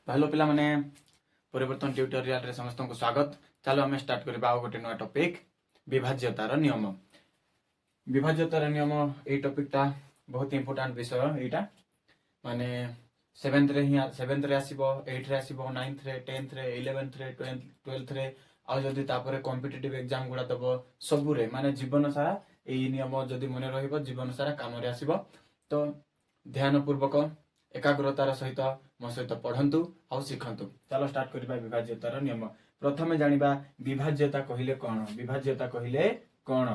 तो हेलो पिला माने परिवर्तन ट्यूटोरियल रे समस्त को स्वागत। चलो आम स्टार्ट करबा आ गोटे नुआ टॉपिक विभाज्यतार नियम। विभाज्यतार नियम ए टॉपिकटा बहुत इंपोर्टेंट विषय एटा माने 7th रे आसीबो 8th रे आसीबो 9th रे 10th रे 11th रे 12th रे आ जदी तापरे कॉम्पिटिटिव एग्जाम गुडा दबो सबु रे माने जीवन सारा ए नियम जदी मने रहिबो जीवन सारा काम रे आसीबो। तो ध्यान पूर्वक एकाग्रतार सहित मो सहित पढ़ंतु आउ शिखंतु। चलो स्टार्ट करबा विभाज्यतार नियम। प्रथमे जानिबा विभाज्यता कहिले कोन। विभाज्यता कहिले कोन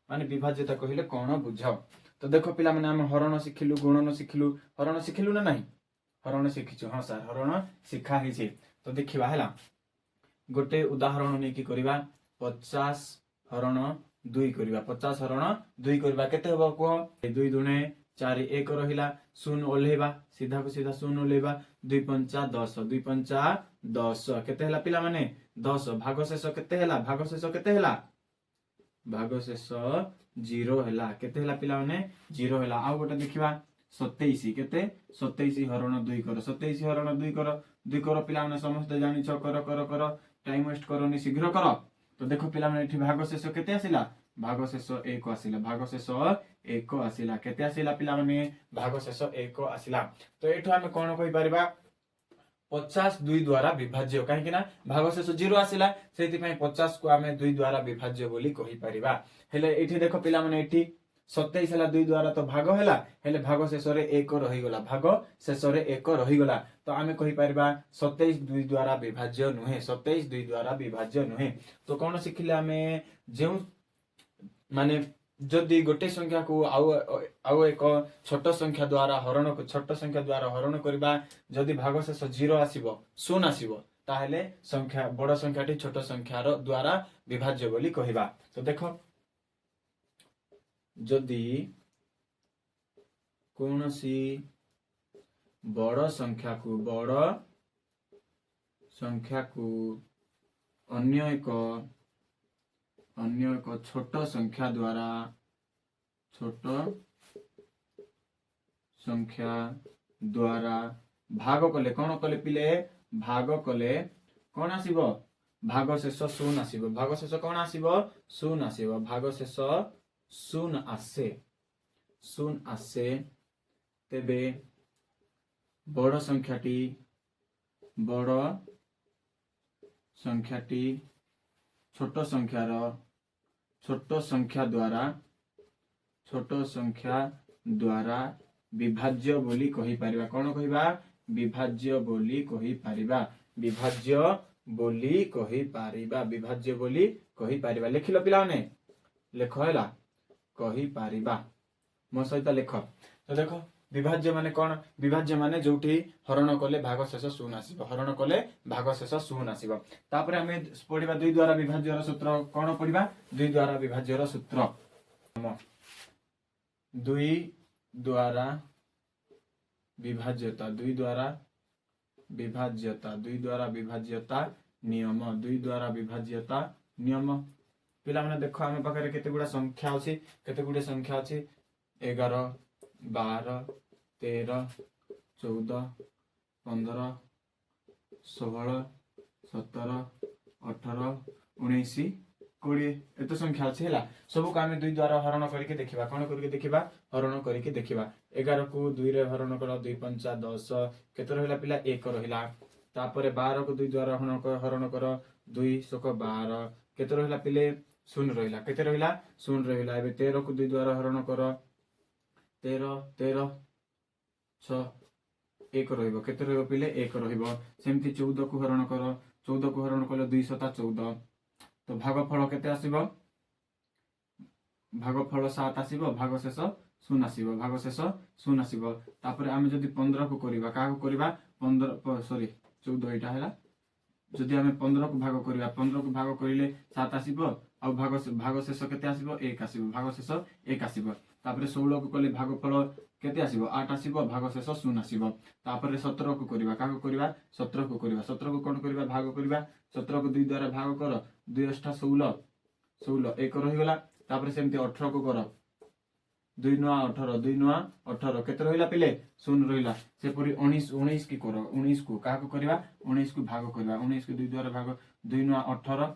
माने विभाज्यता कहिले कोन बुझ। तो देखो पिला माने हम हरण शिखिलु गुणन शिखिलु हरण शिखिलु ना नहीं हरण शिखिछु। हां सर हरण शिखा हिछि। तो देखिबा हला गोटे उदाहरण नै कि करबा 50 हरण 2 करबा 50 हरण 2 करबा केते होबो को 2 दुने 4 1 रहिला शून्य ओल्हेबा सीधा को सीधा शून्य ओल्हेबा 2 पंचा 10 2 पंचा 10 केते हला पिला माने 10 भागशेष केते हला भागशेष केते हला भागशेष 0 हला केते हला पिला माने 0 हला। आ गोटे देखिबा 27 केते 27 हरण 2 कर 27 हरण 2 कर पिला माने समस्त जानि छ कर टाइम वेस्ट करनी शीघ्र कर। तो देखो पिला माने एठी भागशेष केते आसिला भागशेष 1 आसिला भागशेष 1 आसिला केते आसिला पिला माने भागशेष 1 आसिला। तो एठो हम कोन कहि परिबा 50 2 द्वारा विभाज्य काहे कि ना भागशेष 0 आसिला सेति पई 50 को हमें 2 द्वारा विभाज्य बोली कहि परिबा। हेले एठी देखो पिला माने एठी 27 हला 2 द्वारा तो भाग हला हेले भाग शेष रे 1 रहि गला भाग शेष रे 1 रहि गला। तो आमे कहि परिबा 27 2 द्वारा विभाज्य नुहे 27 2 द्वारा विभाज्य नुहे। तो कोन सिखिले हमें जेउ माने जदि गोटे संख्या को आउ एक छोट संख्या द्वारा हरण को छोट संख्या द्वारा हरण करबा जदि भागशेष 0 आसीबो शून्य आसीबो ताहेले संख्या बड़ संख्याटी छोट संख्यार द्वारा विभाज्य बोली कहिबा। तो देखो जदि कोनोसी बड़ संख्या को अन्य एक छोट संख्या द्वारा भाग कले कोन कले पिले भाग कले कोन आसीबो भागशेष 0 आसीबो भागशेष कोन आसीबो 0 आसीबो भागशेष 0 आसे तेबे बड़ संख्याटी छोट संख्या द्वारा विभाज्य बोली कहि परिबा। कोन कहिबा विभाज्य बोली कहि परिबा विभाज्य बोली कहि परिबा। लिखिलो पिलाने लेख हैला कहि परिबा मो सहित लेख। तो देखो विभाज्य माने कोन विभाज्य माने जोठी हरण कले भागशेष 0 आसीबो हरण कले भागशेष 0 आसीबो। तापरे हमें पढिबा 2 द्वारा विभाज्यर सूत्र कोन पढिबा 2 द्वारा विभाज्यर सूत्र 2 द्वारा विभाज्यता 2 द्वारा विभाज्यता नियम 2 द्वारा विभाज्यता नियम। पिला माने देखो हम पाखरे केते गुडा संख्या अछि 11 12 13 14 15 16 17 18 19 20 एतो संख्या अछि हला सब को हम 2 द्वारा हरण करके देखिबा। कोन करके देखिबा हरण करके देखिबा 11 को 2 रे हरण कर 2 पंचा 10 केते रहला पिला 1 रहला। तापरे 12 को 2 द्वारा हरण कर 2 सक 12 केते रहला पिले 0 रहला केते रहला 0 रहला। एबे 13 को 2 द्वारा हरण कर 13 6 1 रहइबो केते रहइबो पिले 1 रहइबो। सेमति 14 को हरण कर 14 को हरण कले 2 7 14 तो भागफल केते आसीबो भागफल 7 आसीबो भागशेष 0 आसीबो भागशेष 0 आसीबो। तापरे हम जदि 15 को करिबा का को करिबा 15 सॉरी 14 एटा हैला जदि हम 15 को भाग करिबा 15 को भाग करिले 7 आसीबो आ भागशेष केते आसीबो 1 आसीबो भागशेष 1 आसीबो। तापरे 16 को कले भागफल केते आसीबो 8 आसीबो भागशेष 0 आसीबो। तापरे 17 को करिबा का को करिबा 17 को करिबा 17 को कोन करिबा भाग करिबा 17 को 2 द्वारा भाग कर 2 8 16 1 रहि गला। तापरे सेमति 18 को कर दुई नुआ 18 दुई नुआ 18 केते रहिला पिले शून्य रहिला सेपरि 19 19 की करो 19 को काको करबा 19 को भाग करबा 19 को 2 द्वारा भाग 2 नुआ 18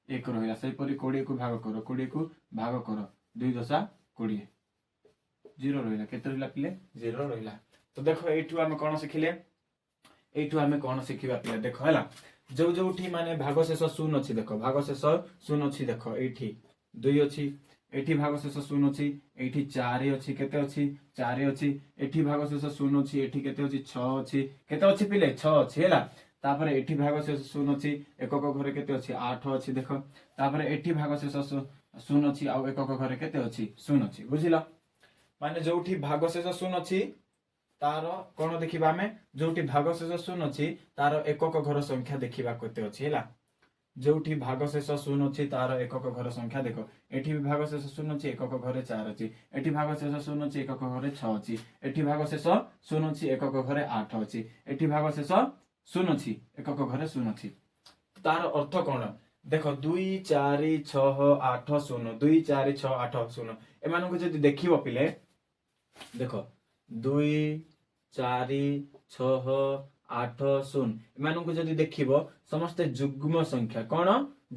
1 रहिला सेपरि 20 को भाग करो 20 को भाग करो 2 दशा 20 0 रहिला केते रहिला पिले 0 रहिला। तो देखो एठू हम कोन सिखिले एठू हम कोन सिखिबा पिले देखो हला जो जोठी माने भाग शेष शून्य अछि देखो भाग शेष शून्य अछि देखो एठी 2 अछि एठी भाग शेष शून्य अछि एठी 4 अछि केते अछि 4 अछि एठी भाग शेष शून्य अछि एठी केते अछि 6 अछि केते अछि पिले 6 अछि हला तापर एठी भाग शेष शून्य अछि एकक घरे केते अछि 8 अछि देखो तापर एठी भाग शेष शून्य अछि आ एकक घरे केते अछि शून्य अछि बुझिला माने जोठी भाग शेष शून्य अछि तार कोन देखिबा हमें जोठी भाग शेष शून्य अछि तार एकक घर संख्या देखिबा केते अछि हला जोठी भाग शेष शून्य अछि तार एकक घर संख्या देखो एठी भाग शेष शून्य अछि एकक घरे 4 अछि एठी भाग शेष शून्य अछि एकक घरे 6 अछि एठी भाग शेष शून्य अछि एकक घरे 8 अछि एठी भाग शेष शून्य अछि एकक घरे शून्य अछि तार अर्थ कोन देखो 2 4 6 8 0 2 4 6 8 0 एमानन को जदि देखिबो पिले देखो 2 4 6 8 0 एमानन को जदि देखिबो समस्त जुग्म संख्या कोन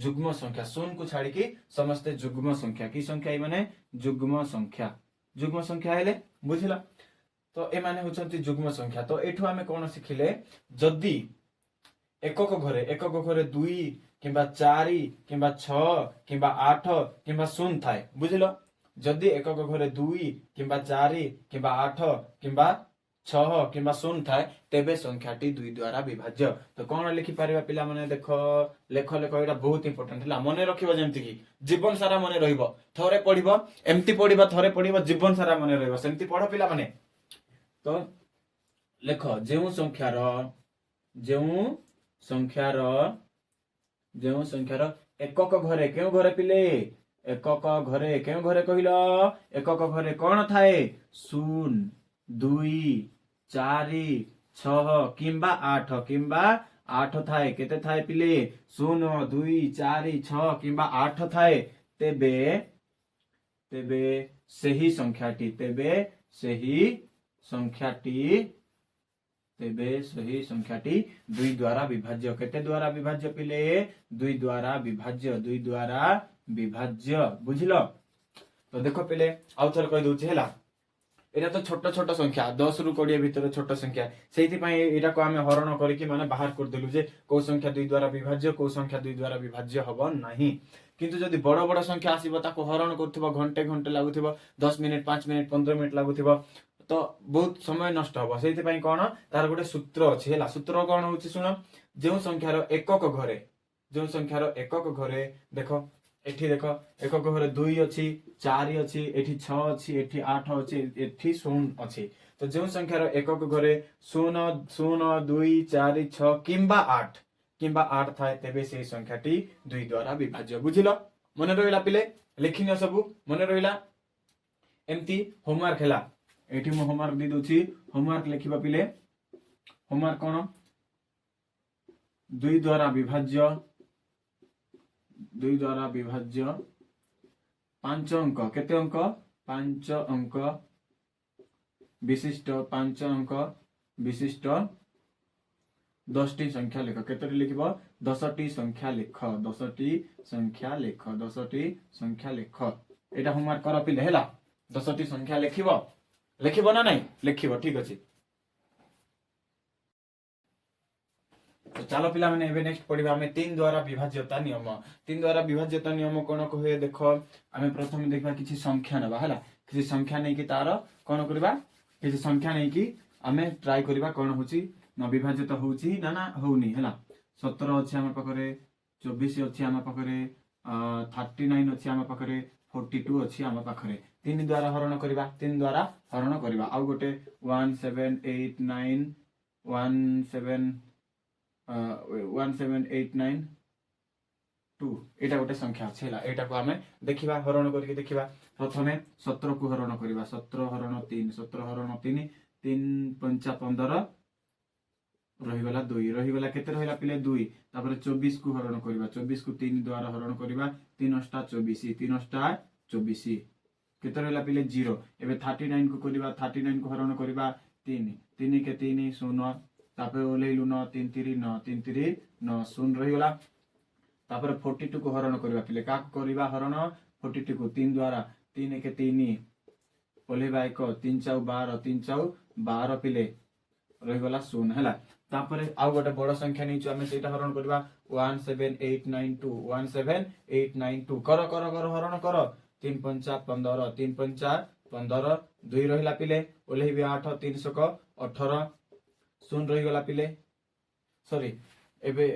जुग्म संख्या शून्य को छाड़ी की समस्त जुग्म संख्या की संख्या ए माने जुग्म संख्या हेले बुझिला तो ए माने होचंती जुग्म संख्या तो एठू हमें कोन सिखिले जदि एकक घरे 2 किंबा 4 किंबा 6 किंबा 8 किंबा 0 थाए बुझिलो जदि एकक घरे 2 किंबा 4 किंबा 8 किंबा 6 किंबा 0 थाए तेबे संख्याटी 2 द्वारा विभाज्य तो कोन लिखि परिबा पिला माने देखो लेख एटा बहुत इंपोर्टेंट हला मने रखिबो जेमति की जीवन सारा मने रहिबो थोरे पढिबो एमति पढिबो थोरे पढिबो जीवन सारा मने रहिबो सेमति पढो पिला माने तो लेख जेउ संख्यार एकक घरे केउ घरे पिले एकक घरे केउ घरे कहिलो एकक घरे कोन थाए 0 2 4 6 किंबा 8 थाए केते थाए पिले 0 2 4 6 किंबा 8 थाए तेबे सही संख्याटी 2 द्वारा विभाज्य केते द्वारा विभाज्य पिले 2 द्वारा विभाज्य बुझिलो तो देखो पिले आउ थोर कहि दोछि हैला एटा तो छोट छोट संख्या 10 रु 20 भीतर छोट संख्या सेति पई एटा को हमें हरण करिकि माने बाहर कर देलु जे को संख्या 2 द्वारा विभाज्य को संख्या 2 द्वारा विभाज्य हबो नाही किंतु जदि बड़ बड़ संख्या आसीबो ताको हरण करथिबो घंटे लागुथिबो 10 मिनिट 5 मिनिट 15 मिनिट लागुथिबो तो बहुत समय नष्ट हबो सेति पई कोन तार गोटे सूत्र अछि हैला सूत्र कोन होछि सुनो जेउ संख्यार एकक घरे देखो एठी देखो एकक घरे 2 अछि 4 अछि एठी 6 अछि एठी 8 अछि एठी 0 अछि तो जेउ संख्यार एकक घरे 0 0 2 4 6 किंबा 8 थाए तेबे से संख्याटी 2 द्वारा विभाज्य बुझिलो मने रहिला पिले लिखिनियो सब मने रहिला एमती होमवर्क हैला एठी मो होमवर्क दी दोछि होमवर्क लिखिबा पिले होमवर्क कोन 2 द्वारा विभाज्य 5 अंक केते अंक 5 अंक विशिष्ट 5 अंक विशिष्ट 10 टी संख्या लिख केते लिखिबो 10 टी संख्या लिख 10 टी संख्या लिख एटा होमवर्क कर पिले हैला 10 टी संख्या लिखिबो ना नहीं लिखिबो ठीक अछि तो चलो पिला माने एबे नेक्स्ट पढिबा हमें 3 द्वारा विभाज्यता नियम कोन कहे देखो हमें प्रथम देखबा किछि संख्या नबा हैला किछि संख्या नै कि तार कोन करबा किछि संख्या नै कि हमें ट्राई करबा कोन होछि न विभाज्यता होछि ना होउनी हैला 17 अछि हम पकरे 24 अछि हम पकरे 39 अछि हम पकरे 42 अछि हम पकरे 3 द्वारा हरण करबा आ गोटे 17892 एटा गोटे संख्या अछि हैला एटा को हमें देखिबा हरण करके देखिबा प्रथमे 17 को हरण करबा 17 हरण 3 3 5 15 रहिगला 2 रहिगला केते रहिला पिले 2 तापर 24 को हरण करबा 24 को 3 द्वारा हरण करबा 3 अष्टा 24 3 अष्टा 24 केते रहला पिले 0 एबे 39 को करबा 39 को हरण करबा 3 3 के 3 0 तापर ओलेइलु 9 3 3 9 3 3 9 0 रहिगला तापर 42 को हरण करबा पिले का करबा हरण 42 को 3 द्वारा 3 के 3 ओलेबा 1 3 4 12 3 4 12 पिले रहिगला 0 हला तापर आउ गोटे बड़ संख्या नै छु हमें सेटा हरण करबा 17892 17892 कर कर कर हरण कर 3 5 15 3 5 15 2 रहिला पिले ओलेबी 8 300 को 18 0 रहिगला पिले सॉरी एबे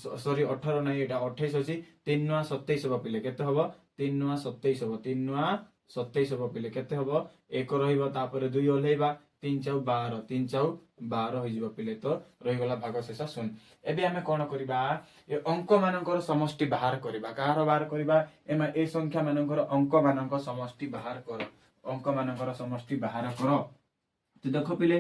सॉरी 18 नै एटा 28 अछि 3 9 27 हो पिले केते हबो 3 9 27 हो 3 9 27 हो पिले केते हबो 1 रहिबो तापर 2 ओलेबा 3 4 12 3 4 12 हो जिवो पिले तो रहिगला भागशेष 0 एबे हमें कोन करबा ए अंक मानकर समष्टि बाहर करबा कार बाहर करबा एमा ए संख्या मानकर अंक मानकर समष्टि बाहर कर अंक मानकर समष्टि बाहर कर तो देखो पिले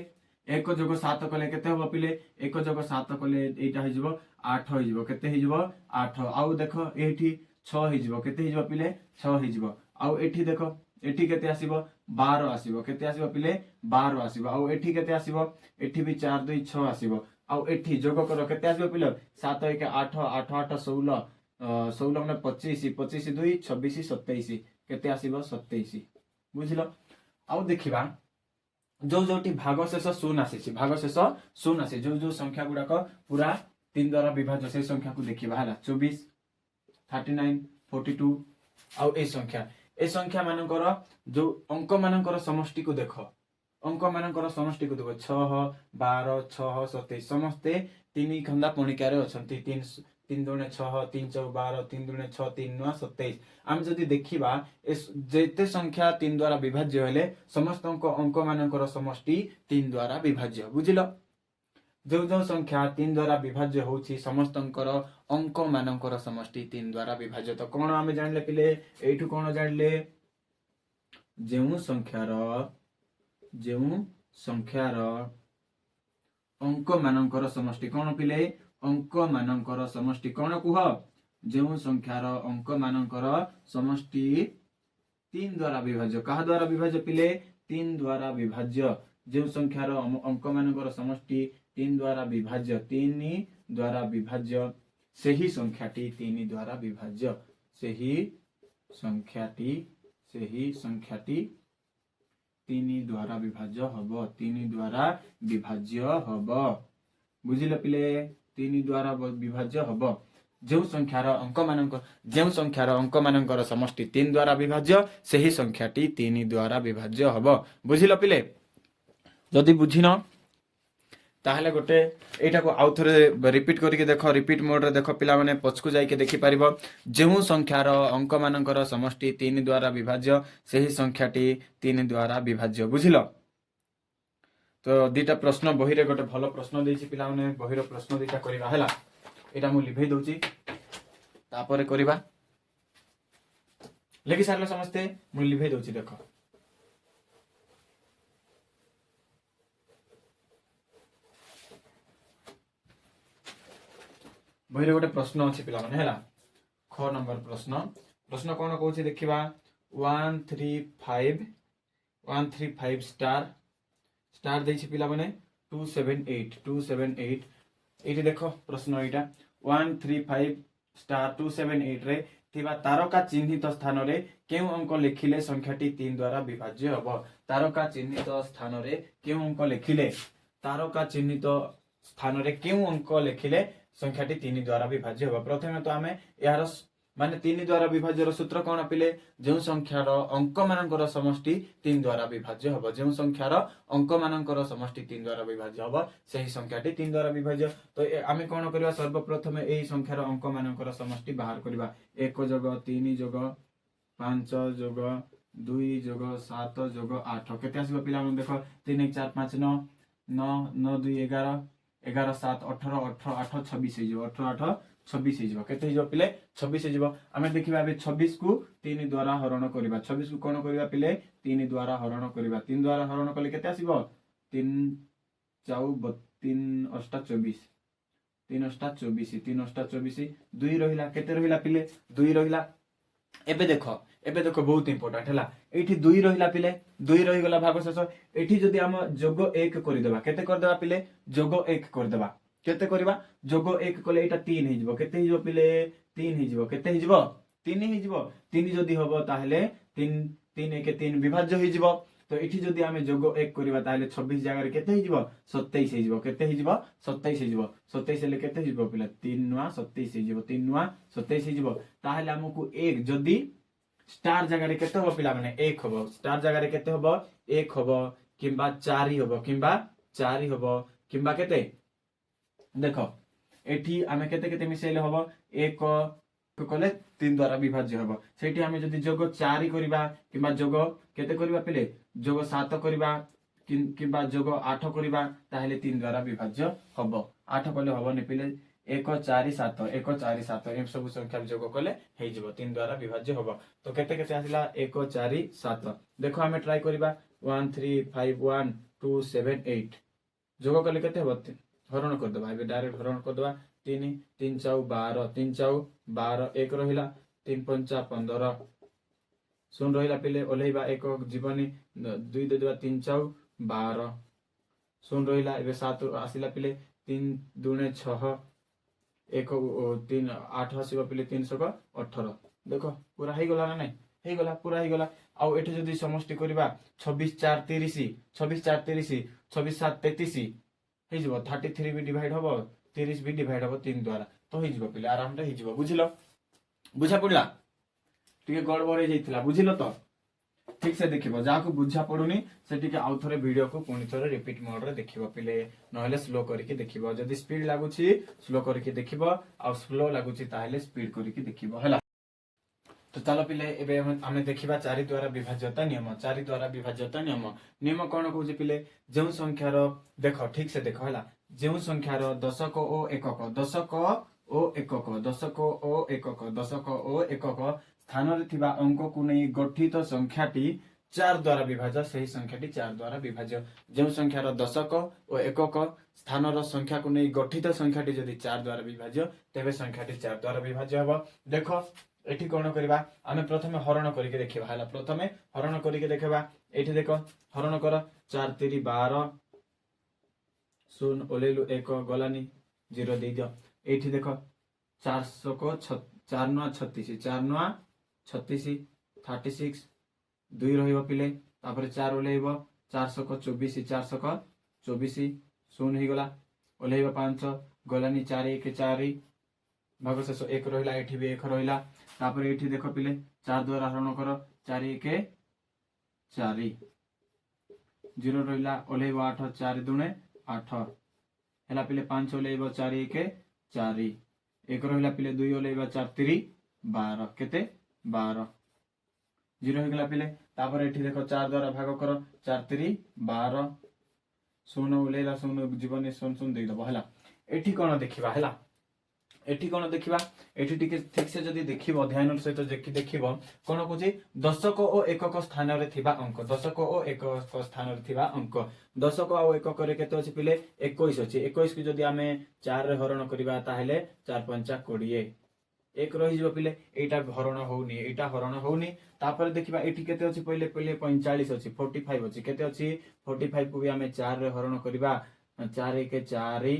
1 जोग 7 कले केते हो पिले 1 जोग 7 कले एटा हो जिवो 8 हो जिवो केते हो जिवो 8 आउ देखो एठी 6 हो जिवो केते हो जिवो पिले 6 हो जिवो आउ एठी देखो एठी केते आसीबो 12 आसीबो केते आसीबो पिले 12 आसीबो आउ एठी केते आसीबो एठी भी 4 2 6 आसीबो आउ एठी जोग करो केते आसीबो पिले 7 1 8 8 8 16 16 ने 25 25 2 26 27 केते आसीबो 27 बुझिलो आउ देखिबा जो जोटी भागशेष 0 आसी भागशेष 0 आसी जो जो संख्या गुडा को पूरा 3 द्वारा विभाज्य से संख्या को देखिबा हला 24 39 42 आउ ए संख्या मानकर जो अंक मानकर समष्टि को देखो अंक मानकर समष्टि को देखो 6 12 6 27 समस्ते 3 खंदा पणिकारे अछंती 3 दुणे 6 3 4 12 3 दुणे 6 3 9 27 आम जदि देखिबा जेते संख्या 3 द्वारा विभाज्य हेले समस्त अंक मानकर समष्टि 3 द्वारा विभाज्य बुझिलो जो जो संख्या 3 द्वारा विभाज्य होछि समस्त अंक मानकर समष्टि 3 द्वारा विभाज्य तो कोन आमे जानले पिले एठु कोन जानले जेउ संख्यार अंक मानकर समष्टि कोन पिले अंक मानकर समष्टि कोन कुह जेउ संख्यार अंक मानकर समष्टि 3 द्वारा विभाज्य कहा द्वारा विभाज्य पिले 3 द्वारा विभाज्य जेउ संख्यार अंक मानकर समष्टि 3 द्वारा विभाज्य सही संख्याटी 3 द्वारा विभाज्य सही संख्याटी 3 द्वारा विभाज्य हबो 3 द्वारा विभाज्य हबो बुझिले पिले 3 द्वारा विभाज्य हबो जो संख्यार अंक मानकर समष्टि 3 द्वारा विभाज्य सही संख्याटी 3 द्वारा विभाज्य हबो बुझिलो पिले जदि बुझिनो ताहले गोटे एटा को आउ थरे रिपीट करके देखो रिपीट मोड रे देखो पिला माने पछकु जाई के देखि परिबो जेउ संख्यार अंक मानकर समष्टि 3 द्वारा विभाज्य सही संख्याटी 3 द्वारा विभाज्य बुझिलो तो दीटा प्रश्न बही रे गोटे भलो प्रश्न देछि पिला माने बही रो प्रश्न दीटा करबा हैला एटा मु लिभे दोछि तापरे करबा लेखि सारले समस्ते मु लिभे दोछि देखो बही रे गोटे प्रश्न अछि पिला माने हैला ख नंबर प्रश्न कोन कहूछि देखिबा 135 स्टार देछि पिला माने 278 एटी देखो प्रश्न एटा 135 स्टार 278 रे थिबा तारका चिन्हित स्थान रे केउ अंक लिखिले संख्याटी 3 द्वारा विभाज्य हबो तारका चिन्हित स्थान रे केउ अंक लिखिले तारका चिन्हित स्थान रे केउ अंक लिखिले संख्याटी 3 द्वारा विभाज्य हबो प्रथमे तो आमे यार माने 3 द्वारा विभाज्य सूत्र कोन पिले जो संख्यार अंक मानकर समष्टि 3 द्वारा विभाज्य हबो जो संख्यार अंक मानकर समष्टि 3 द्वारा विभाज्य हबो सही संख्याटी 3 द्वारा विभाज्य तो आमे कोन करबा सर्वप्रथमे एही संख्यार अंक मानकर समष्टि बाहर करबा 1 जोग 3 जोग 5 जोग 2 जोग 7 जोग 8 केते आसीबो पिला मन देखो 3 1 4 5 9 9 9 2 11 11 7 18 18 8 26 हे जो 18 8 26 हे जो केते जो पिले 26 हे जो आमे देखिबा बे 26 को 3 द्वारा हरण करबा 26 को कोन करबा पिले 3 द्वारा हरण करबा 3 द्वारा हरण कले केते आसीबो 3 4 3 8 24 3 8 24 3 8 24 2 रहिला केते रहिला पिले 2 रहिला एबे देखो बहुत इंपोर्टेंट है एठी 2 रहिला पिले 2 रही गला भाग शेष एठी जदी हम जोग 1 कर देबा केते कर देबा पिले जोग 1 कर देबा केते करबा जोग 1 कले एटा 3 हे जिवो केते हे जिवो पिले 3 हे जिवो केते हे जिवो 3 हे जिवो 3 जदी हबो ताहले 3 3 1 3 विभाज्य हे जिवो तो एठी जदी आमे जोग 1 करबा ताहले 26 जगह रे केते हे जिवो 27 हे जिवो केते हे जिवो 27 हे जिवो 27 ले केते हे जिवो पिले 3 नुआ 27 हे जिवो 3 नुआ 27 हे जिवो ताहले हमकु 1 जदी स्टार जगह रे केते हबो पिला माने 1 हबो स्टार जगह रे केते हबो 1 हबो किंबा 4 हबो किंबा 4 हबो किंबा केते देखो एठी आमे केते केते मिसेले हबो 1 कले 3 द्वारा विभाज्य हबो सेठी आमे जदी जोग 4 करबा किंबा जोग केते करबा पिले जोग 7 करबा किंबा जोग 8 करबा ताहेले 3 द्वारा विभाज्य हबो 8 कले हबो ने पिले 1 4 7 1 4 7 एम सब संख्या जोग कले हे जिवो 3 द्वारा विभाज्य हबो तो केते केते आसिला 1 4 7 देखो आमे ट्राई करबा 1 3 5 1 2 7 8 जोग कले केते हबो हरण कर दबा एबे डायरेक्ट हरण कर दबा 3 3 4 12 3 4 12 1 रहिला 3 5 15 सुन रहिला पिले ओलेइबा 1 जीवनी 2 दे दबा 3 4 12 सुन रहिला एबे 7 आसिला पिले 3 2 6 1 3 8 आसीबा पिले 318 देखो पूरा हे गला ना नहीं हे गला पूरा हे गला आउ एठी जदी समष्टि करबा 26 4 30 26 4 30 26 7 33 हे जिवो 33 भी डिवाइड हबो 30 भी डिवाइड हबो 3 द्वारा तो हे जिवो पिले आराम रे हे जिवो बुझिलो बुझा पड़ला टिके गड़बड़ हे जाइथिला बुझिलो तो ठीक से देखिबो जाको बुझा पड़ुनी से टिके आउ थरे वीडियो को पुनी थरे रिपीट मोड रे देखिबो पिले नहले स्लो करके देखिबो जदी स्पीड लागुची स्लो करके देखिबो आ स्लो लागुची ताहले स्पीड करके देखिबो हला तो चलो पिले एबे हमें देखिबा 4 द्वारा विभाज्यता नियम 4 द्वारा विभाज्यता नियम नियम कोन कहूजे पिले जेउ संख्यार देखो ठीक से देखो हला जेउ संख्यार दशक ओ एकक दशक ओ एकक दशक ओ एकक दशक ओ एकक स्थान रे थिबा अंक को नै गठित संख्याटी 4 द्वारा विभाज्य सही संख्याटी 4 द्वारा विभाज्य जेउ संख्यार दशक ओ एकक स्थान रो संख्या को नै गठित संख्याटी जदी 4 द्वारा विभाज्य तेबे संख्याटी 4 द्वारा विभाज्य हबो देखो एठी कोन करबा आमे प्रथमे हरण करके देखिबा हला प्रथमे हरण करके देखबा एठी देखो हरण कर 4 3 12 सुन ओलेलु 1 गलानी 0 दे दियो एठी देखो 400 को 4 9 36 4 9 36 36 2 रहिबो पिले तापर 4 ओलेइबो 400 को 24 400 को 24 सुन हे गला ओलेइबो 5 गलानी 4 1 4 भाग शेष 1 रहिला एठी भी 1 रहिला तापर एठी देखो पिले 4 द्वारा हरण करो 4 1 4 0 रहिला ओलेइबो 8 4 2 8 हैला पिले 5 ओलेइबो 4 1 4 1 रहिला पिले 2 ओलेइबो 4 3 12 केते 12 0 हेगला पिले तापर एठी देखो 4 द्वारा भाग करो 4 3 12 शून्य ओलेइला शून्य जीवन शून्य शून्य दे दबो हैला एठी कोन देखिबा हैला एठी कोन देखिबा एठी टिके ठीक से जदी देखिबो ध्यान सहित देखिबो कोन कहूची दशक ओ एकक स्थान रे थिबा अंक दशक ओ एकक स्थान रे थिबा अंक दशक आ एकक रे केते अछि पिले 21 अछि 21 के जदी आमे 4 रे हरण करिबा ताहेले 4 5 20 एक रहि जिवो पिले एटा हरण होउनी एटा हरण होउनी तापर देखिबा एठी केते अछि पहिले पहिले 45 अछि 45 अछि केते अछि 45 को भी आमे 4 रे हरण करिबा 4 1 4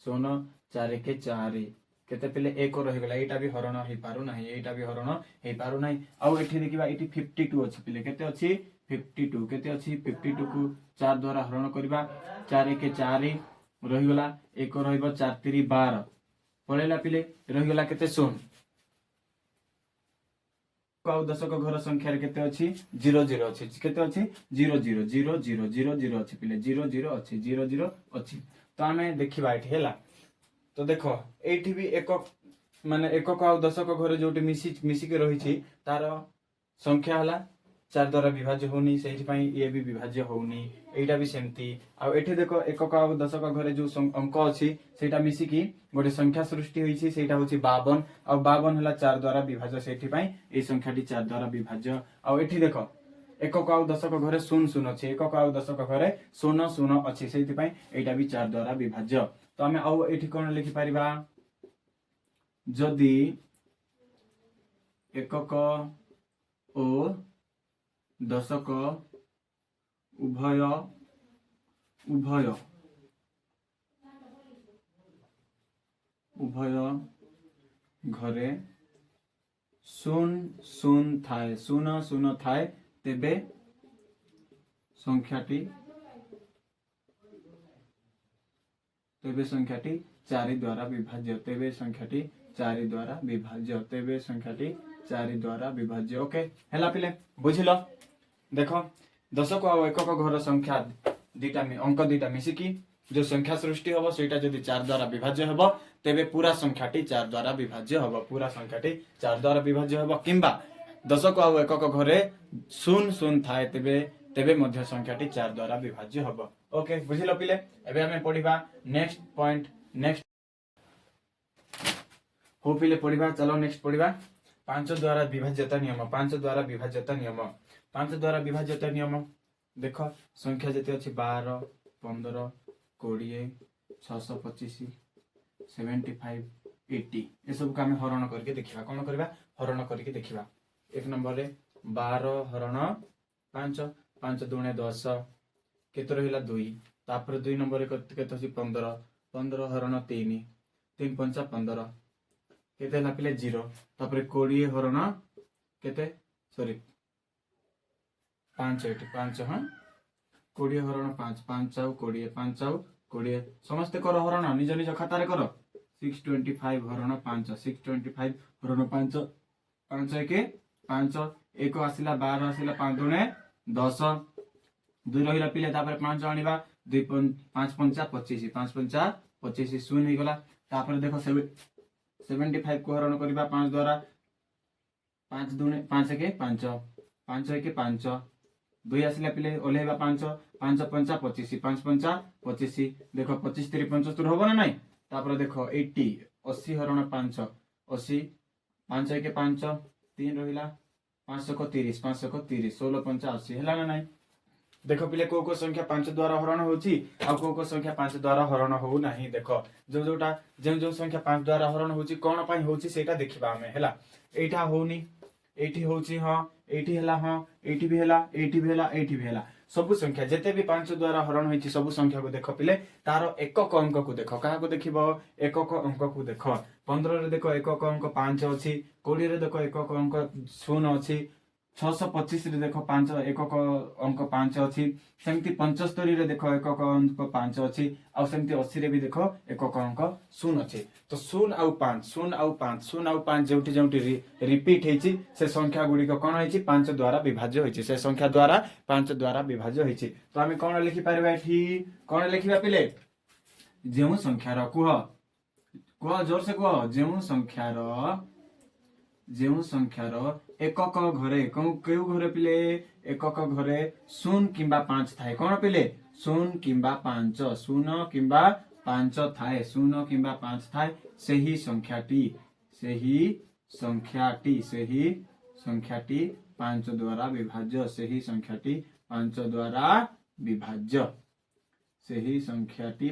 सोनो 4 1 4 केते पिले 1 रहि गेला एटा भी हरण हे पारु नाही एटा भी हरण हे पारु नाही आ एठी देखिबा एठी 52 अछि पिले केते अछि 52 केते अछि 52 को 4 द्वारा हरण करिबा 4 1 4 रहि गेला 1 रहिबो 4 3 12 पळेला पिले रहि गेला केते सुन काउ दशक घर संख्या रे केते अछि 0 0 अछि केते अछि 0 0 0 0 0 0 अछि पिले 0 0 अछि 0 0 अछि तो आमे देखिबा एठी हैला तो देखो एठी भी एकक माने एकक आ दशक घरे जोटी मिसी के रही छी तार संख्या हला 4 द्वारा विभाज्य होनी सेहि पई ये भी विभाज्य होनी एटा भी सेमती आ एठी देखो एकक आ दशक घरे जो अंक अछि सेटा मिसी की गोटे संख्या सृष्टि होई छी सेटा होची 52 आ 52 हला 4 द्वारा विभाज्य सेहि पई ए संख्याटी 4 द्वारा विभाज्य आ एठी देखो एकक आ दशक घरे 0 0 अछि एकक आ दशक घरे 0 0 अछि सेहि पई एटा भी 4 द्वारा विभाज्य तो आमे आउ एठी कोन लिखि परिबा जदी एकक ଓ ଦଶକ ଉଭୟ ଘରେ ଶୂନ ଥାଏ ତେବେ ସଂଖ୍ୟାଟି 4 ଦ୍ୱାରା ବିଭାଜ୍ୟ। ओके हैला पिले बुझिलो देखो दशक आ एकक घर संख्या अंक दुईटा मिसिकी जो संख्या सृष्टि हम से जदि 4 द्वारा विभाज्य हम तेबे पूरा संख्याटी 4 द्वारा विभाज्य हम किंबा दशक आ एकक घरे शून्य थाए तेबे मध्य संख्याटी 4 द्वारा विभाज्य हम। ओके बुझिलो पिले एबे हमें पढ़िबा नेक्स्ट पॉइंट नेक्स्ट हो पिले पढ़िबा चलो नेक्स्ट पढ़िबा 5 द्वारा विभाज्यता नियम 5 द्वारा विभाज्यता नियम देखो संख्या जति अछि 12 15 20 625 75 80 ए सब का हमें हरण करके देखिबा कोन करबा हरण करके देखिबा। एक नंबर रे 12 हरण 5 5 दुणे 10 केते रहिला 2 तापर 2 नंबर रे केते अछि 15 15 हरण 3 3 5 15 केते ना पिले 0 तापर 20 हरण केते सॉरी 5 एटी 5 हां 20 हरण 5 5 आउ 20 5 आउ 20 समस्त कर हरण निज निज खाता रे कर 625 हरण 5 625 हरण 5 5 के 5 1 आसिला 12 आसिला 5 दुणे 10 2 रहिला पिले तापर 5 आनिबा 2 5 5 25 5 5 25 शून्य हे गला तापर देखो 75 को हरण करबा 5 द्वारा 5 दुणे 5 के 5 5 के 5 2 आसिला पिले ओलेबा 5 5 5 25 5 5 25 देखो 25 3 75 होबो ना नहीं तापर देखो 80 80 हरण 5 80 5 के 5 3 रहिला 5 को 30 5 को 30 16 5 80 हैला ना नहीं देखो पिले को संख्या 5 द्वारा हरण होची आ को संख्या 5 द्वारा हरण हो नाही देखो जो जोटा जो संख्या 5 द्वारा हरण होची कोन पई होची सेटा देखिबा हमें हैला एटा होनी एठी होची हां एठी हैला हां एठी भी हैला एठी भी हैला एठी भी हैला सब संख्या जते भी 5 द्वारा हरण होईची सब संख्या को देखो पिले तारो एकक अंक को देखो कहा को देखिबो एकक अंक को देखो 15 रे देखो एकक अंक 5 अछि 20 रे देखो एकक अंक 0 अछि 625 रे देखो 5 एकक अंक 5 अछि सेमति 75 रे देखो एकक अंक 5 अछि आ सेमति 80 रे भी देखो एकक अंक 0 अछि तो 0 आउ 5 जेउटी रिपीट हेछि से संख्या गुडी को कोन हेछि 5 द्वारा विभाज्य होइछि से संख्या द्वारा 5 द्वारा विभाज्य होइछि तो हमें कोन लिखि परबा एठी कोन लिखिबा पिले जेउ संख्या रो कुह जोर से कुह जेउ संख्या रो एकक घरे केउ घरे पिले एकक घरे 0 किंबा 5 थाए कोन पिले 0 किंबा 5 थाए 0 किंबा 5 थाए सही संख्याटी 5 द्वारा विभाज्य सही संख्याटी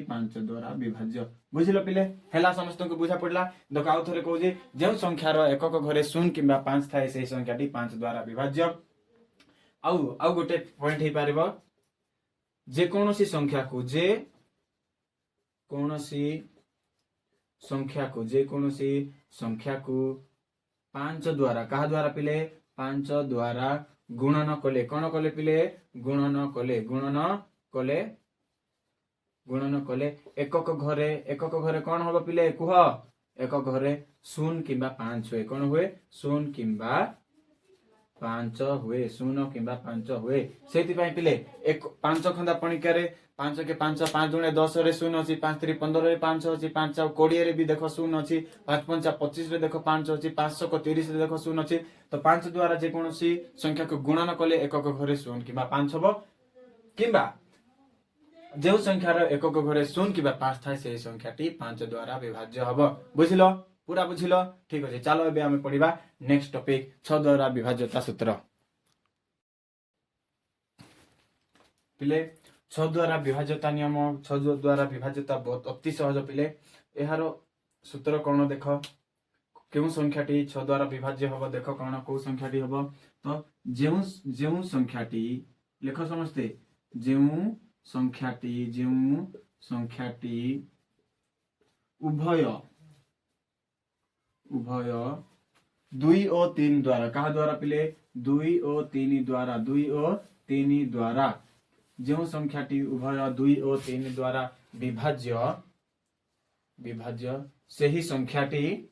5 द्वारा विभाज्य बुझिलो पिले हैला समस्त को बुझा पड़ला देखो आउ थरे कहू जे जो संख्या रो एकक घरे 0 किंबा 5 थाए सही संख्याटी 5 द्वारा विभाज्य आउ गोटे पॉइंट हे पारिबो जे कोनोसी संख्या को 5 द्वारा कहा द्वारा पिले 5 द्वारा गुणन कले कोन कले पिले गुणन कले एकक घरे कोन होबो पिले कुह एकक घरे 0 किंबा 5 हुए कोन हुए 0 किंबा 5 हुए 0 किंबा 5 हुए सेति पई पिले 5 खंदा पणिकारे 5 के 5 5 दुणे 10 रे 0 अछि 5 3 15 रे 5 अछि 5 आउ 20 रे भी देखो 0 अछि 5 5 25 रे देखो 5 अछि 500 को 30 रे देखो 0 अछि तो 5 द्वारा जे कोनोसी संख्या को गुणन कले एकक घरे 0 किंबा 5 हबो किंबा जो संख्या रो एकक घरे 0 किंबा 5 थाए से संख्याटी 5 द्वारा विभाज्य हबो बुझिलो पूरा बुझिलो ठीक अछि चलो एबे हम पढिबा नेक्स्ट टॉपिक 6 द्वारा विभाज्यता सूत्र पिले 6 द्वारा विभाज्यता नियम 6 द्वारा विभाज्यता बहुत अति सहज पिले एहारो सूत्र कोन देखो केउ संख्याटी 6 द्वारा विभाज्य हबो देखो कोन को संख्याटी हबो तो जेउ जेउ संख्याटी लेख समस्ते जेउ संख्याटी उभय उभय 2 और 3 द्वारा कहा द्वारा पिले 2 और 3 द्वारा 2 और 3 द्वारा जो संख्याटी उभय 2 और 3 द्वारा विभाज्य विभाज्य सही संख्याटी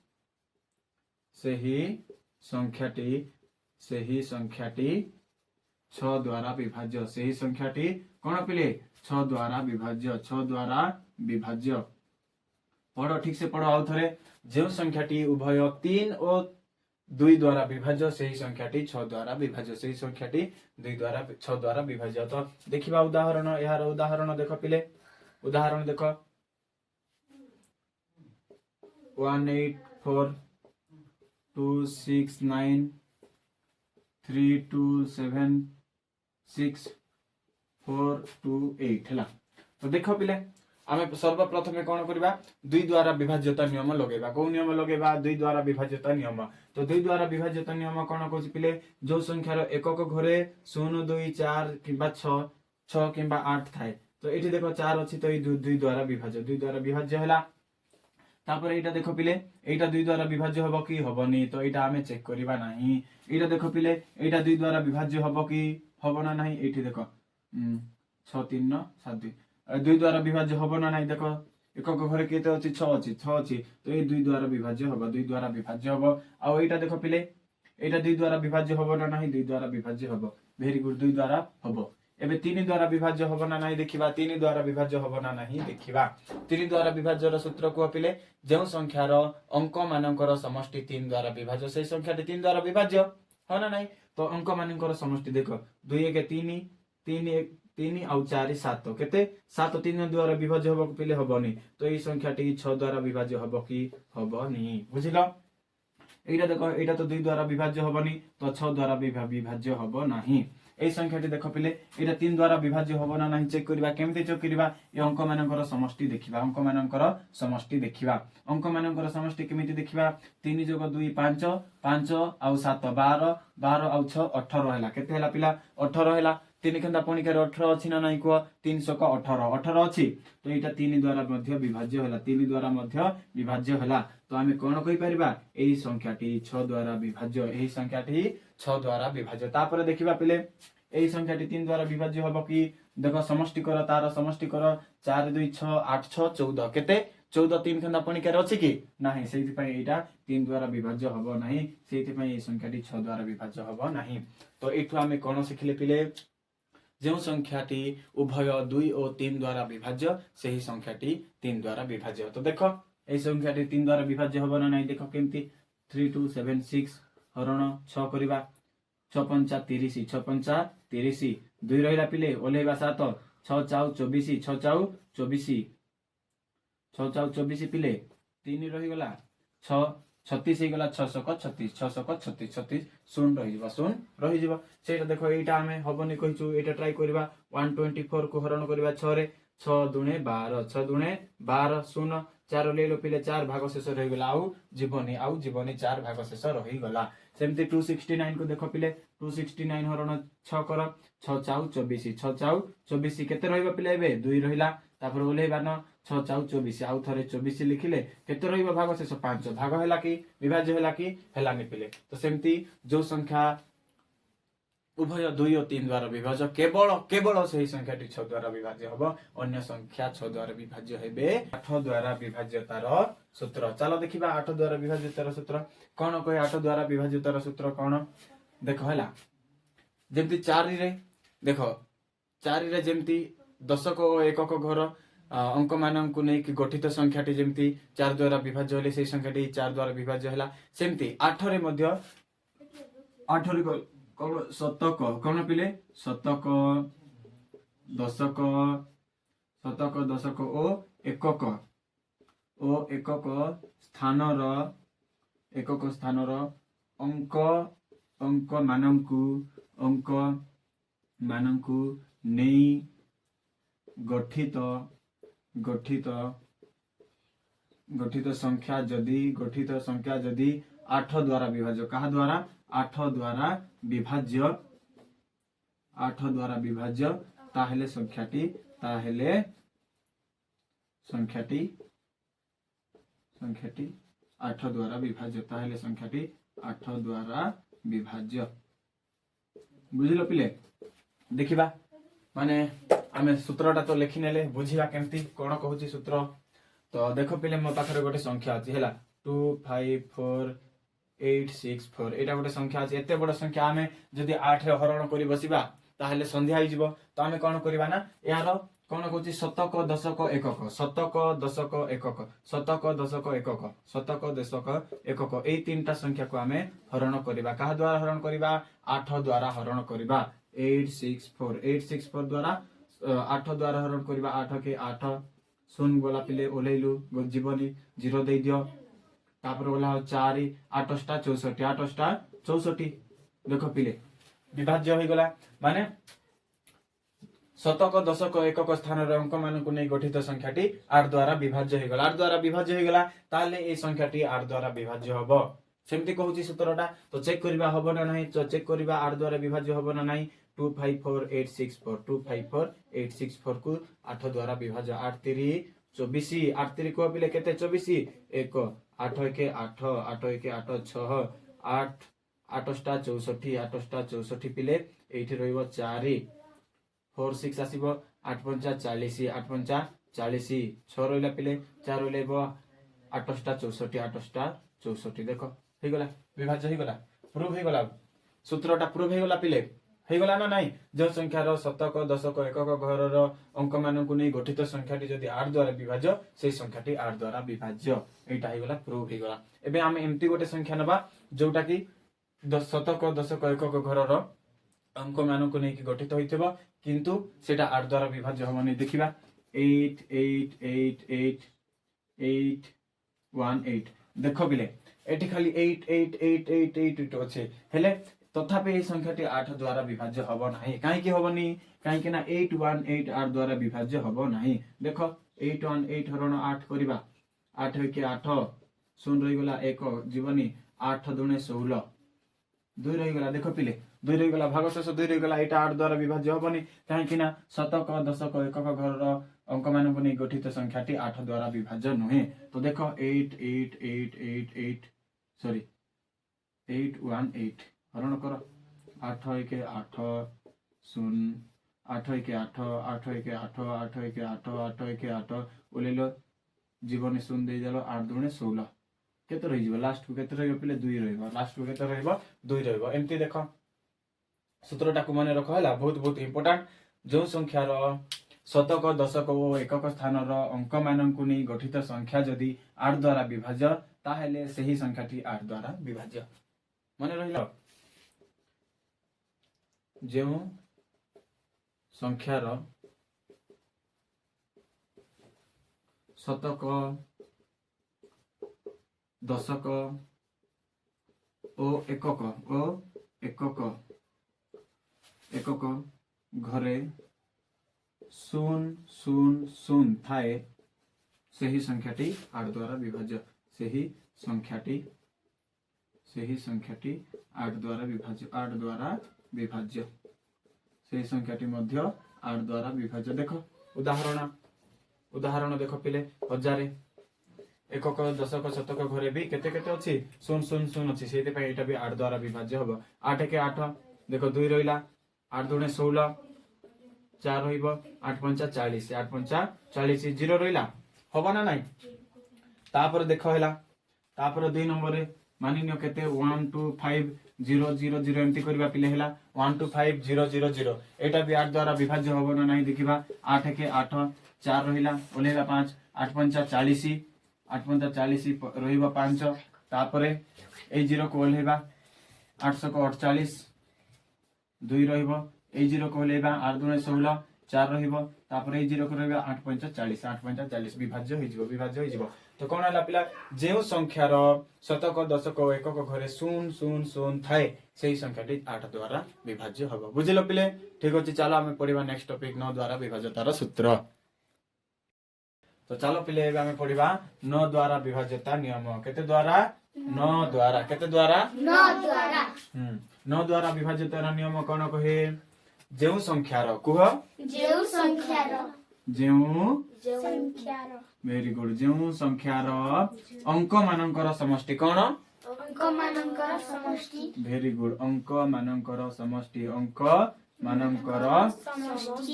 6 द्वारा विभाज्य सही संख्याटी कौन पिले 6 द्वारा विभाज्य पढ़ो ठीक से पढ़ो आउ थरे जो संख्याटी उभय 3 और 2 द्वारा विभाज्य सही संख्याटी 6 द्वारा विभाज्य सही संख्याटी 2 द्वारा 6 द्वारा विभाज्य तो देखिबा उदाहरण यार उदाहरण देखो पिले उदाहरण देखो 1842693276428 है तो देखो पिले आम सर्वप्रथमे कौन करवा 2 द्वारा विभाज्यता नियम लगेगा कौ नियम लगेगा 2 द्वारा विभाज्यता नियम तो 2 द्वारा विभाज्यता नियम कौन कौन पिले जो संख्यार एकक घरे 0 2 4 किंबा 6 6 किंबा 8 थाए तो ये देखो 4 अच्छी तो 2 द्वारा विभाज्य है तापर एटा देखो पिले एटा 2 द्वारा विभाज्य हबो कि हबनी तो एटा आमे चेक करिबा नाही एटा देखो पिले एटा 2 द्वारा विभाज्य हबो कि हबो ना नाही एठी देखो 6 3 9 7 2 2 द्वारा विभाज्य हबो ना नाही देखो एकक घरे केते अछि 6 अछि तो ए 2 द्वारा विभाज्य हबो 2 द्वारा विभाज्य हबो आ एटा देखो पिले एटा 2 द्वारा विभाज्य हबो ना नाही 2 द्वारा विभाज्य हबो वेरी गुड 2 द्वारा हबो एबे 3 द्वारा विभाज्य हबो ना नाही देखिबा 3 द्वारा विभाज्य हबो ना नाही देखिबा 3 द्वारा विभाज्य र सूत्र को पिले जो संख्यार अंक मानकर समष्टि 3 द्वारा विभाज्य से संख्याटी 3 द्वारा विभाज्य हो ना नहीं तो अंक मानकर समष्टि देखो 2 1 3 3 1 3 आउ 4 7 केते 7 3 द्वारा विभाज्य हबो पिले हबोनी तो ई संख्याटी 6 द्वारा विभाज्य हबो कि हबोनी बुझिलो एटा देखो एटा तो 2 द्वारा विभाज्य हबोनी तो 6 द्वारा विभाज्य हबो नाही এই সংখ্যাটি দেখো পিলে এটা 3 দ্বারা বিভাজ্য হবো না নাই চেক করিবা কেমতে চেক করিবা এই অঙ্ক মানকৰ সমষ্টি দেখিবা অঙ্ক মানকৰ সমষ্টি দেখিবা অঙ্ক মানকৰ সমষ্টি কেমিতি দেখিবা 3 + 2 5 5 ଆଉ 7 12 12 ଆଉ 6 18 ହେଲା କେତେ ହେଲା ପିଲା 18 ହେଲା 3 खंदा पणिकार 18 अछि ना नाही को 318 18 अछि तो एटा 3 द्वारा मध्य विभाज्य होला 3 द्वारा मध्य विभाज्य होला तो आमे कोन कहि परिबा एई संख्याटी 6 द्वारा विभाज्य एई संख्याटी 6 द्वारा विभाज्य तापर देखिबा पिले एई संख्याटी 3 द्वारा विभाज्य हबो कि देखो समष्टि कर तार समष्टि कर 4 2 6 8 6 14 केते 14 3 खंदा पणिकार अछि कि नाही सेति पय एटा 3 द्वारा विभाज्य हबो नाही सेति पय एई संख्याटी 6 द्वारा विभाज्य हबो नाही तो एठु आमे कोन सिखले पिले जो संख्याटी उभय 2 और 3 द्वारा विभाज्य सही संख्याटी 3 द्वारा विभाज्य तो देखो ए संख्याटी 3 द्वारा विभाज्य हबो ना नहीं देखो केमती 3 2 7 6 हरण 6 करिबा 6 5 30 6 5 30 2 रहिला पिले ओलेबा 7 6 4 24 6 4 24 6 4 24 पिले 3 रहि गला 6 36 हे गला 636 636 36 सुन रहि जिवो सेटा देखो एटा हमें हबनी कहिचु एटा ट्राई करबा 124 को हरण करबा 6 रे 6 दुणे 12 6 दुणे 12 शून्य 4 लेलो पिले 4 भाग शेष रहि गला आउ जीवनी 4 भाग शेष रहि गला सेमती 269 को देखो पिले 269 हरण 6 कर 6 4 24 6 4 24 केते रहिबा पिले एबे 2 रहिला तापर ओलेबा न 6 4 24 आउ थरे 24 लिखिले केते रहिबा भाग शेष 5 भाग हैला कि विभाज्य हैला कि हैलानी पिले तो सेमती जो संख्या उभय 2 और 3 द्वारा विभाज्य केवल सही संख्याटी 6 द्वारा विभाज्य हबो अन्य संख्या 6 द्वारा विभाज्य हेबे 8 द्वारा विभाज्यतार सूत्र चलो देखिबा 8 द्वारा विभाज्यतार सूत्र कोन कहे 8 द्वारा विभाज्यतार सूत्र कोन देखो हैला जेमती 4 रे देखो 4 रे जेमती दशक और एकक घर अंक मानक नहीं कि गठित संख्याटी जेमती 4 द्वारा विभाज्य होले सेही संख्याटी 4 द्वारा विभाज्य हैला सेमती 8 रे मध्य 8 रे कोन शतक कोन पिले शतक दशक ओ एकक स्थानर अंक मानकु नहीं गठित गठित संख्या जदि 8 द्वारा विभाज्य कहा द्वारा 8 द्वारा विभाज्य ताहेले संख्याटी 8 द्वारा विभाज्य ताहेले संख्याटी 8 द्वारा विभाज्य बुझिलो पिले देखिबा माने आमे सूत्रटा तो लिखि नेले बुझिबा केमती कोन कहूची सूत्र तो देखो पिले मो पाखरे गोटे संख्या अछि हैला 254864 एटा गोटे संख्या अछि एते बड़ संख्या आमे जदि 8 रे हरण करी बसिबा ताहेले संध्या होई जिवो तो आमे कोन करबा ना यार कोन कहूची शतक दशक एकक शतक दशक एकक शतक दशक एकक शतक दशक एकक एई तीनटा संख्या को आमे हरण करिबा कहा द्वारा हरण करिबा 8 द्वारा हरण करिबा 864 द्वारा 8 द्वारा हरण करिबा 8 के 8 सुन बोला पिले ओलेलु जीवनी 0 दे दियो तापर बोला 4 8 64 देखो पिले विभाज्य होई गला माने शतक दशक एकक स्थान अंक मानक नहीं गठित संख्याटी 8 द्वारा विभाज्य होई गला 8 द्वारा विभाज्य होई गला ताले ए संख्याटी 8 द्वारा विभाज्य हबो सेमती कहूची सूत्रटा तो चेक करबा हबो ना नहीं तो चेक करबा 8 द्वारा विभाज्य हबो ना नहीं 254864 को 8 द्वारा विभाज्य 8 3 24 8 3 को पिले केते 24 1 8 1 8 8 1 8 6 8 8 64 8 64 पिले एठी रहइबो 4 4 6 आसीबो 8 5 40 8 5 40 6 रहइला पिले 4 रहइबो 8 64 8 64 देखो हे गला विभाज्य हे गला प्रूफ हे गला सूत्रटा प्रूफ हे गला पिले हे गला ना नहीं जो संख्यार शतक दशक एकक घरर अंक मानक नहीं गठित संख्याटी जदि 8 द्वारा विभाज्य से संख्याटी 8 द्वारा विभाज्य एटा हे गला प्रूफ हे गला एबे हम एमती गोटे संख्या नबा जोटा की शतक दशक एकक घरर अंक मानक नहीं गठित होइथिबो किंतु सेटा 8 द्वारा विभाज्य हमनी देखिबा 888818 देखो बिले एठी खाली 888888 अछि हेले तथापि ए संख्याटी 8 द्वारा विभाज्य हबो नाही काहे कि हबोनी काहे कि ना 818 8 द्वारा विभाज्य हबो नाही देखो 818 हरण 8 करिबा 8 के 8 सुन रही गला 1 जीवनी 8 दुने 16 2 रही गला देखो पिले 2 रही गला भाग शेष 2 रही गला एटा 8 द्वारा विभाज्य हबोनी काहे कि ना शतक दशक एकक घरर अंक मानक नै गठित संख्याटी 8 द्वारा विभाज्य नहे तो देखो 818 हरण कर 8 1 8 0 8 1 8 8 1 8 8 1 8 8 1 8 ओलेलो जीवन शून्य दे देलो 8 दुने 16 केते रहि जिवो लास्ट को केते रहिबो पले 2 रहिबो लास्ट को केते रहिबो 2 रहिबो एमती देखो सूत्रटा को माने रखो हला बहुत बहुत इंपोर्टेंट जो संख्यार शतक दशक और एकक स्थान अंक मानक नहीं गठित संख्या जदि 8 द्वारा विभाज्य ताहेले सही संख्याटी 8 द्वारा विभाज्य माने रहिला जो संख्यार शतक दशक और एकक घरे 000 थाए सही संख्याटी 8 द्वारा विभाज्य सही संख्याटी 8 द्वारा विभाज्य सही संख्याटी मध्य 8 द्वारा विभाज्य देखो उदाहरण देखो पिले 1000 एकक दशक शतक घरे भी केते केते अछि 000 अछि सेते पय एटा भी 8 द्वारा विभाज्य हबो 8 के 8 देखो 2 रहिला 8 दुने 16 4 रहिबो 8 5 40 8 5 40 0 रहिला हबो ना नाही तापर देखो हैला तापर 2 नंबर रे मानिन्यो केते 125000 एमती करबा पिले हैला 125000 एटा भी 8 द्वारा विभाज्य हबो ना नाही देखिबा 8 के 8 4 रहिला ओलेला 5 8 5 40 8 5 40 रहिबा 5 तापरे ए 0 को ओलेबा 848 2 रहिबो ए 0 को ओलेबा 8 दुने 16 4 रहिबो तापरे ए 0 को रहिबा 8 5 40 विभाज्य होई जिवो तो कोन हला पिला जेउ संख्यार शतक दशक एकक घरे 000 थाए सेही संख्याटी 8 द्वारा विभाज्य हबो बुझिलो पिले ठीक अछि चलो हम पढिबा नेक्स्ट टॉपिक 9 द्वारा विभाज्यतार सूत्र तो चलो पिले एबे आमे पढ़िबा 9 द्वारा विभाज्यता नियम केते द्वारा 9 द्वारा केते द्वारा 9 द्वारा विभाज्यतार नियम कोन कहे जेउ संख्यार कुह वेरी गुड जेउ संख्यार अंक मानकर समष्टि कोन वेरी गुड अंक मानकर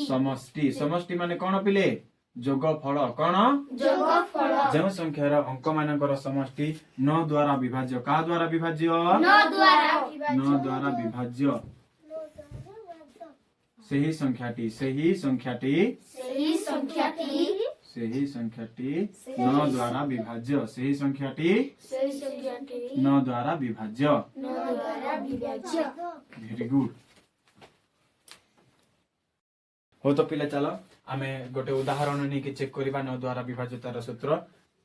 समष्टि समष्टि माने कोन पिले जोगफल कोन जेउ संख्यार अंक मानकर समष्टि 9 द्वारा विभाज्य का द्वारा विभाज्य 9 द्वारा विभाज्य सही संख्याटी 9 द्वारा विभाज्य सही संख्याटी 9 द्वारा विभाज्य वेरी गुड हो तो पिले चलो आमे गोटे उदाहरण नहीं कि चेक करिबा 9 द्वारा विभाज्यतार सूत्र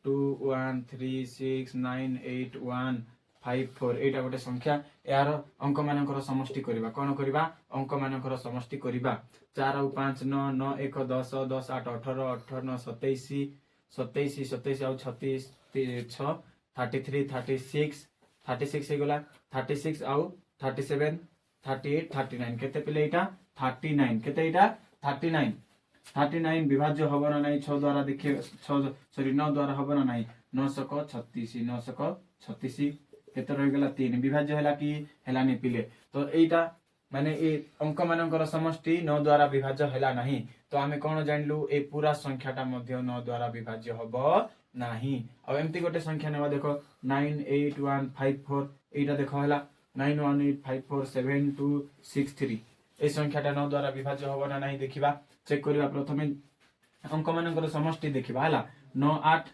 2 1 3 6 9 8 1 5 4 एटा गोटे संख्या यार अंक मानकर समष्टि करिबा कोन करिबा अंक मानकर समष्टि करिबा 4 और 5 9 9 1 10 10 8 18 18 9 27 27 27 और 36 6 33 36 36 हे गला 36 और 37 38 39 केते पिले एटा 39 केते एटा 39 विभाज्य हबो ना नहीं 6 द्वारा देखिए 9 द्वारा हबो ना नहीं 936 केते रह गला 3 विभाज्य हला कि हलानी पिले तो एटा माने ए अंक मानकर समष्टि 9 द्वारा विभाज्य हला नहीं तो आमे कोन जानलु ए पूरा संख्याटा मध्य 9 द्वारा विभाज्य हबो नाही अब एम्ति गोटे संख्या नेबा देखो 98154 एटा देखो हला 91854723 ए संख्याटा 9 द्वारा विभाज्य हबो ना नहीं देखिबा चेक करिबा प्रथमे अंक मानकर समष्टि देखिबा हला 9 8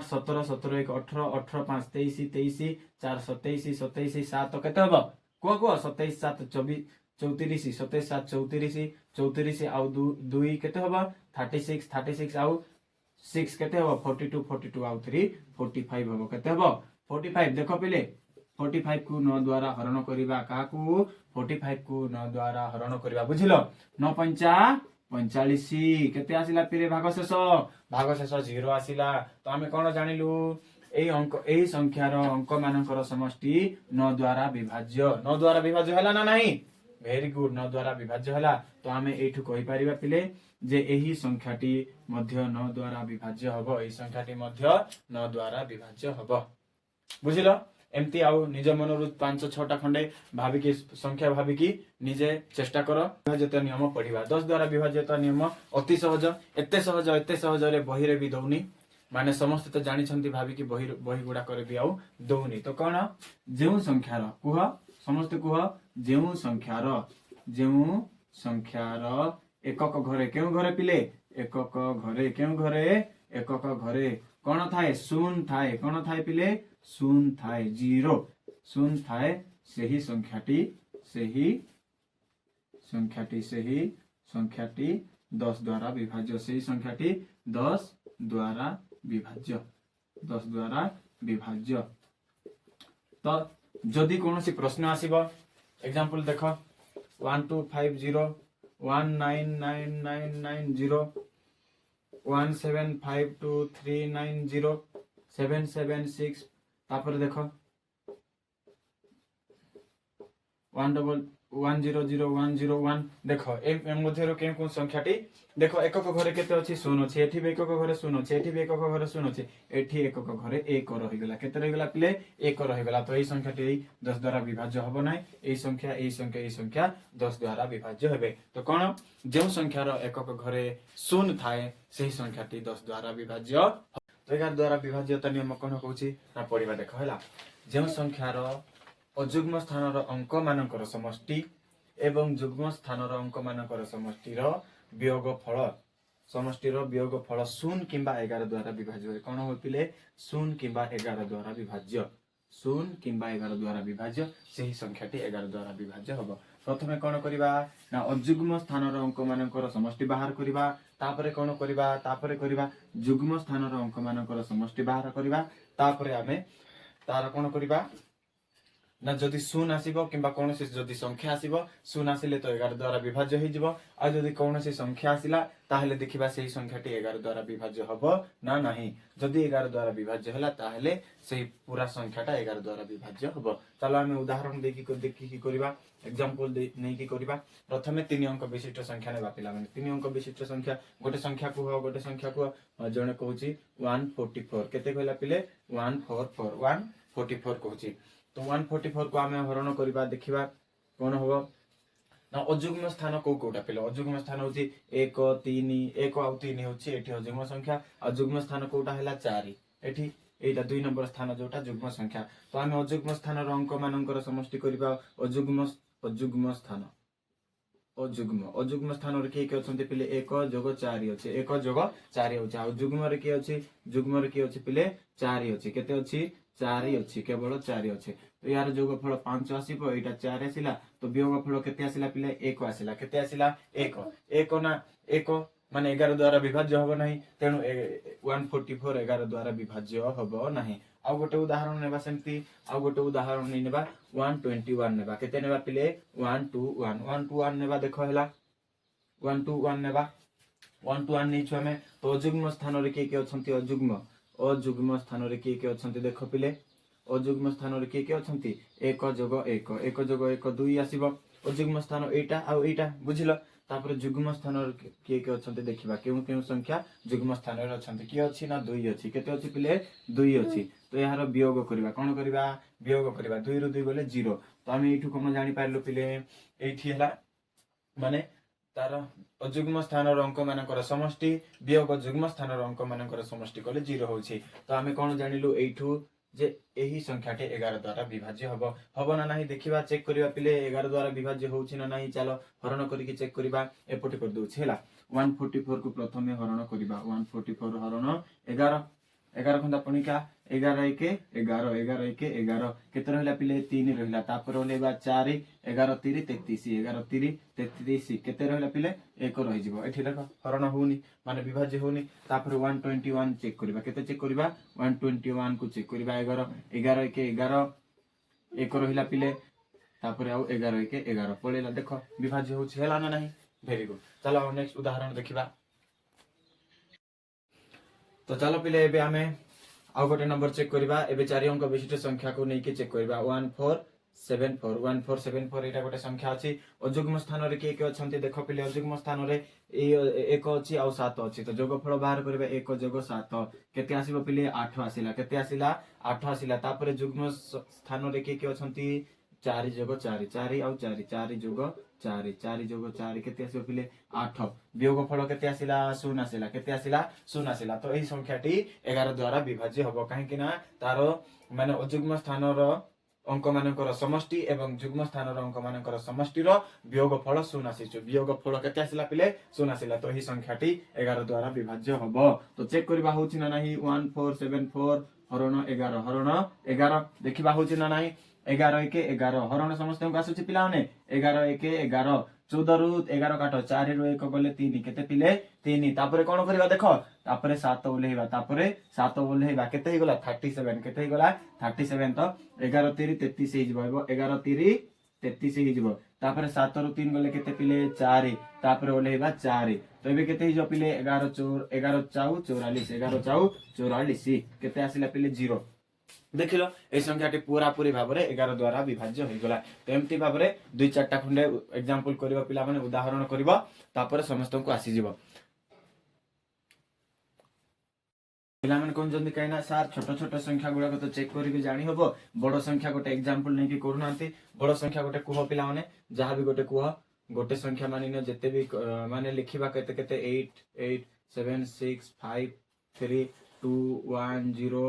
17 17 1 18 18 5 23 23 4 27 27 7 केते हबो को 27 7 24 34 27 7 34 34 आउ 2 केते हबो 36 36 आउ 6 केते हबो 42 42 आउ 3 45 हबो केते हबो 45 देखो पिले 45 को 9 द्वारा हरण करिबा काकू 45 को 9 द्वारा हरण करिबा बुझिलो 9 पंचा 45 केते आसिला पिले भाग शेष 0 आसिला तो आमे कोन जानिलु एई अंक एई संख्यार अंक मानकर समष्टि 9 द्वारा विभाज्य हला ना नहीं वेरी गुड 9 द्वारा विभाज्य हला तो आमे एठु कहि परिबा पिले जे एही संख्याटी मध्य 9 द्वारा विभाज्य हबो एई संख्याटी मध्य 9 द्वारा विभाज्य हबो बुझिलो एमती आउ निज मनरु 5 6टा खंडे भाबिकी संख्या भाबिकी निजे चेष्टा करो विभाज्यता नियम पढ़िबा 10 द्वारा विभाज्यता नियम अति सहज एते सहज रे बही रे भी दउनी माने समस्त तो जानि छंती भाबिकी बही गुडा करे भी आउ दउनी तो कोन जेउ संख्यार कुह समस्त कुह जेउ संख्यार एकक घरे केउ घरे पिले एकक घरे कोन थाए शून्य थाए कोन थाए पिले शून्य थाए 0 शून्य थाए सही संख्याटी 10 द्वारा विभाज्य सही संख्याटी 10 द्वारा विभाज्य तो जदि कोनोसी प्रश्न आसीबो एग्जांपल देखो 1250 199990 1752390 776 तापर देखो 1000101 देखो ए मध्यरो के कोन संख्याटी देखो एकक घरे केते अछि शून्य अछि एठी एकक घरे शून्य अछि एठी एकक घरे शून्य अछि एठी एकक घरे 1 रहि गेला केते रहि गेला प्ले 1 रहि गेला तो ए संख्याटी 10 द्वारा विभाज्य हबो नै ए संख्या 10 द्वारा विभाज्य हेबे तो कोन जेउ संख्यार एकक घरे शून्य थाए सही संख्याटी 10 द्वारा विभाज्य तो 11 द्वारा विभाज्यता नियम कोन कहूची ना पढिबा देखो हला जेउ संख्यार अजुग्म स्थानर अंक मानकर समष्टि एवं जुग्म स्थानर अंक मानकर समष्टिर वियोगफल समष्टिर वियोगफल 0 किंबा 11 द्वारा विभाज्य होय कोन होतिले 0 किंबा 11 द्वारा विभाज्य 0 किंबा 11 द्वारा विभाज्य सही संख्याटी 11 द्वारा विभाज्य हबो प्रथमे कोन करिबा ना अजुग्म स्थानर अंक मानकर समष्टि बाहर करिबा तापरे कोन करिबा जुग्म स्थानर अंक मानकर समष्टि बाहर करिबा तापरे आमे तार कोन करिबा ना जदि शून्य आसीबो किंबा कोनोसी जदि संख्या आसीबो शून्य आसिले तो 11 द्वारा विभाज्य होई जिवो आ जदि कोनोसी संख्या आसिला ताहले देखिबा सेही संख्याटी 11 द्वारा विभाज्य हबो ना नाही जदि 11 द्वारा विभाज्य होला ताहले सेही पूरा संख्याटा 11 द्वारा विभाज्य हबो चलो हम उदाहरण देखि की करबा एग्जांपल नै की करबा प्रथमे 3 अंक विशिष्ट संख्या नेबा पिला माने 3 अंक विशिष्ट संख्या गोटे संख्या को जणे कहूची 144 केते कहला पिले 144 कहूची तो 144 को आम हरण करवा देखा कौन हम ना अजुग्म स्थान कौ कौटा पिले अजुग्म स्थान हूँ 1 3 1 आउ 3 हूँ अजुग्म संख्या अजुग्म स्थान कौटा है 4 एठी एटा 2 नंबर स्थान जोटा जुग्म संख्या तो आम अजुग्म स्थान अंक मान समष्टि करवा अजुग्म अजुग्म स्थान अजुग्म स्थान किए किए अच्छा पिले 1 जोग 4 अच्छे 1 जोग 4 हो जुग्म किए अच्छे जुग्म किए अच्छे पिले 4 अच्छे केते अच्छी 4 अच्छी केवल 4 अच्छे तो यार जोगफल 5 आसीबो एटा 4 आसिला तो वियोगफल केते आसिला पिले 1 आसिला केते आसिला 1 1 ना 1 माने 11 द्वारा विभाज्य हबो नाही तेनु 144 11 द्वारा विभाज्य हबो नाही आ गोटे उदाहरण नेबा सेमती आ गोटे उदाहरण नै नेबा 121 नेबा केते नेबा पिले 121 नेबा देखो हैला 121 नेबा 121 नै छु हमें तो अजुग्म स्थान रे के अछंती अजुग्म स्थान रे के अछंती देखो पिले अजुग्म स्थान रे के अछंती 1 जोग 1 1 जोग 1 2 आसीबो अजुग्म स्थान एटा आ एटा बुझिलो तापर जुग्म स्थान किए के अछंती देखिबा केउ संख्या जुग्म स्थान रे अछंती की अछि ना 2 अछि केते अछि पिले 2 अछि तो यार वियोग करबा कोन करबा वियोग करबा 2 रु 2 बोले 0 तो हम एठु कोन जानि पारलो पिले एठी हला माने तार अजुग्म स्थान अंक मानकर समष्टि वियोग जुग्म स्थान अंक मानकर समष्टि कले 0 होछि तो आमे कोन जानिलु एठु जे एही संख्याटे 11 द्वारा विभाज्य हबो ना नाही देखिबा चेक करिबा पिले 11 द्वारा विभाज्य होछि ना नाही चलो हरण करिके चेक करिबा एपटी कर दोछि हैला 144 को प्रथमे हरण करिबा 144 हरण 11 11 खंदा पणिका 11 1 11 11 1 11 केते रहला पिले 3 रहला तापर होलेबा 4 11 3 33 11 3 33 केते रहला पिले 1 रहि जिवो एठी देखो हरण होउनी माने विभाज्य होउनी तापर 121 चेक करिबा केते चेक करिबा 121 को चेक करिबा 11 11 1 11 1 रहला पिले तापर आउ 11 1 11 पळेला देखो विभाज्य होछि हैला ना नाही वेरी गुड चलो नेक्स्ट उदाहरण देखिबा तो चलो पिले एबे हमें आउ गोटे नंबर चेक करबा एबे 4 अंक विशिष्ट संख्या को नै के चेक करबा 1474 एटा गोटे संख्या अछि अजुग्म स्थान रे के अछंती देखो पिले अजुग्म स्थान रे 1 अछि आ 7 अछि तो जोगफल बाहर करबा 1 जोग 7 केते आसीबो पिले 8 आसिला केते आसिला 8 आसिला तापर जुग्म स्थान रे के अछंती 4 जोग 4 4 आउ 4 4 जोग 4 4 जोग 4 केते आसीबो पिले 8 वियोगफल केते आसिला 0 आसिला केते आसिला 0 आसिला तो एही संख्याटी 11 द्वारा विभाज्य हबो काहे कि ना तारो माने अजुग्म स्थान रो अंक मानकर समष्टि एवं जुग्म स्थान रो अंक मानकर समष्टि रो वियोगफल 0 आसीछ वियोगफल केते आसिला पिले 0 आसिला तो एही संख्याटी 11 द्वारा विभाज्य हबो तो चेक करबा होछि ना नाही 1474 हरण 11 देखिबा होछि ना नाही 11 1 11 हरण समस्त को आसुछि पिला माने 11 1 11 14 रु 11 काटो 4 रु 1 गले 3 केते पिले 3 तापरे कोन करबा देखो तापरे 7 ओलेहिबा तापरे 7 ओलेहिबा केते हे गला 37 केते हे गला 37 तो 11 3 33 हे जिवो 11 3 33 हे जिवो तापरे 7 रु 3 गले केते पिले 4 तापरे ओलेहिबा 4 तो एबे केते हे जो पिले 11 चाउ 44 11 चाउ 44 केते आसिला पिले 0 देखिलो ए संख्याटी पूरा पूरी भाबरे 11 द्वारा विभाज्य होई गला एम्ति भाबरे 2-4टा खंडे एग्जांपल करबा पिला माने उदाहरण करबा तापर समस्त को आसी जिवो पिला माने कोन जंदी काइना सर छोट छोट संख्या गुडा को तो चेक करिके जानि हबो बड़ संख्या गोटे एग्जांपल नै कि करूनांती बड़ संख्या गोटे कुह पिला माने जहां भी गोटे कुह गोटे संख्या मानिनो जते भी माने लिखिबा केते केते 8 8 7 6 5 3 2 1 0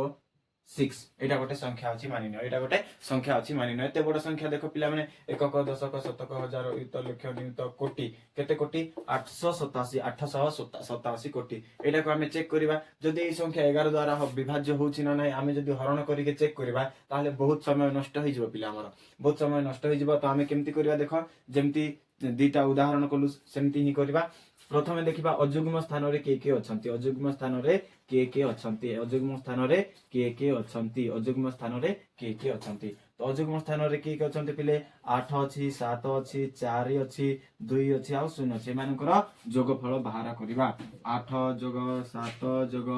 6 एटा गोटे संख्या अछि मानिनो एटा गोटे संख्या अछि मानिनो एते बड़ संख्या देखो पिला माने 1 दशक शतक हजार युत लक्ष नियुत कोटि केते कोटि 887 कोटि एटा को हमें चेक करिबा जदि ए संख्या 11 द्वारा विभाज्य होछि ना नै हमें जदि हरण करिके चेक करिबा ताले बहुत समय नष्ट होई जिवो पिला हमर बहुत समय नष्ट होई जिवो तो हमें केमति करिबा देखो जेमति दीटा उदाहरण कलु सेमति ही करिबा प्रथमे देखिबा अजुग्म स्थान रे के अछंती अजुग्म स्थान रे के अछंती अजुग्म स्थान रे के अछंती अजुग्म स्थान रे के अछंती तो तो अजुग्म स्थान रे किए अच्छा पिले 8 अच्छी 7 अच्छी 4 अच्छी 2 अच्छी आउ 0 अच्छी एमानकर जोगफल बाहर करवा 8 जोग 7 जोग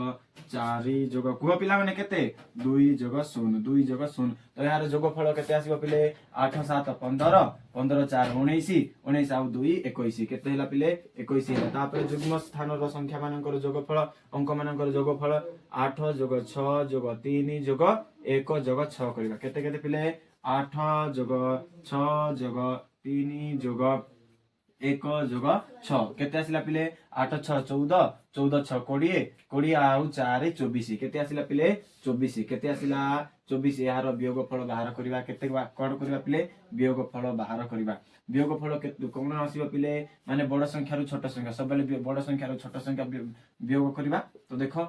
4 जोग कुह पिला माने केते 2 जोग 0 2 जोग 0 तो यार जोगफल केते आसीबो पिले 8 7 15 15 4 19 19 आउ 2 21 केते हैला पिले 21 हैला तापर जुग्म स्थान रो संख्या मानकर जोगफल अंक मानकर जोगफल 8 जोग 6 जोग 3 जोग 1 जोग 6 करबा केते केते पिले 8 जोग 6 जोग 3 जोग 1 जोग 6 केते आसिला पिले 8 6 14 14 6 20 20 आउ 4 24 केते आसिला पिले 24 केते आसिला 24 यार वियोगफल बाहर करबा केते कोड करबा पिले वियोगफल बाहर करबा वियोगफल केते कोन आसीबा पिले माने बड़ संख्या रु छोट संख्या सब बेले बड़ संख्या रु छोट संख्या वियोग करबा तो देखो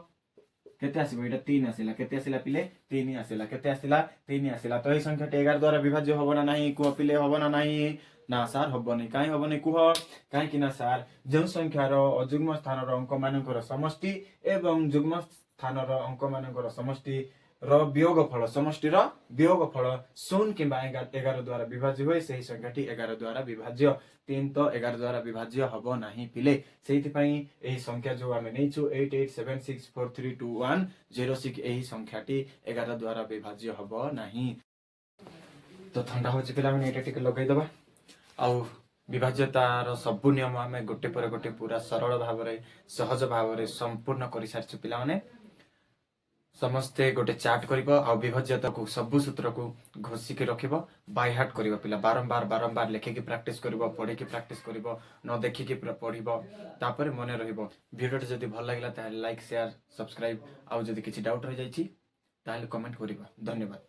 केते आसीबो एटा 3 आसिला केते आसिला पिले 3 आसिला केते आसिला 3 आसिला तो ए संख्याटी 11 द्वारा विभाज्य होबो ना नाही कुह पिले होबो ना नाही ना सार होबो नै काई होबो नै कुह काई कि ना सार जो संख्यार अजुग्म स्थानर अंक मानकर समष्टि एवं जुग्म स्थानर अंक मानकर समष्टि र वियोगफल समष्टि र वियोगफल 0 किंबा 11 द्वारा विभाज्य होय सही संख्याटी 11 द्वारा विभाज्य 3 तो 11 द्वारा विभाज्य हबो नाही पिले सेहिति पई एही संख्या जो आमे नेछु 8876432106 एही संख्याटी 11 द्वारा विभाज्य हबो नाही तो ठंडा होछि पिला माने एटा टिके लगाई दबा आउ विभाज्यतार सब नियम आमे गोटे पर गोटे पूरा सरल भाव रे सहज भाव रे संपूर्ण करि सारछु पिला माने समस्ते गोटे चार्ट करिबो आ विभाज्यता को सब सूत्र को घोषिक रखिबो बाय हार्ट करिबो पिला बारंबार बारंबार लेखि के प्रैक्टिस करिबो पढि के प्रैक्टिस करिबो न देखि के पढिबो तापर मने रहिबो वीडियो जदी भल लागला त लाइक शेयर सब्सक्राइब आ जदी किछि डाउट रहि जाइछि ताले कमेंट करिबो धन्यवाद।